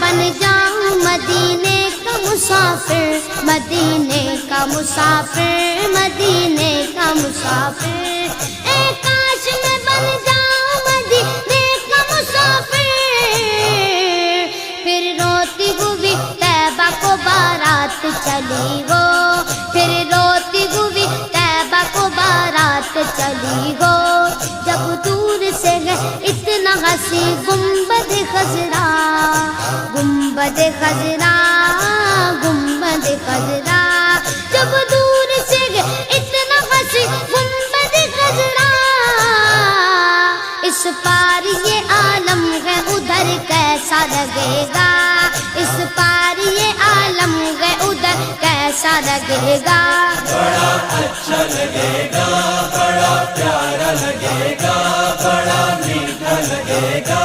बन जाऊं मदीने का मुसाफिर, मदीने का मुसाफिर, मदीने का मुसाफिर। ए काश मैं बन जाऊं मदीने का मुसाफिर, फिर रोती हुई तैबा को बारात चली वो, फिर रोती हुई तैबा को बारात चली वो। जब दूर से गए इतना हंसी गुंबद खजरा, गुंबद खजरा, गुंबद खजरा। जब दूर से गए इतना हंसी गुंबद खजरा, इस पार ये आलम है उधर कैसा लगेगा, इस पार ये आलम है उधर कैसा लगेगा। बड़ा अच्छा लगेगा, बड़ा प्यारा लगेगा, बड़ा मीठा लगेगा।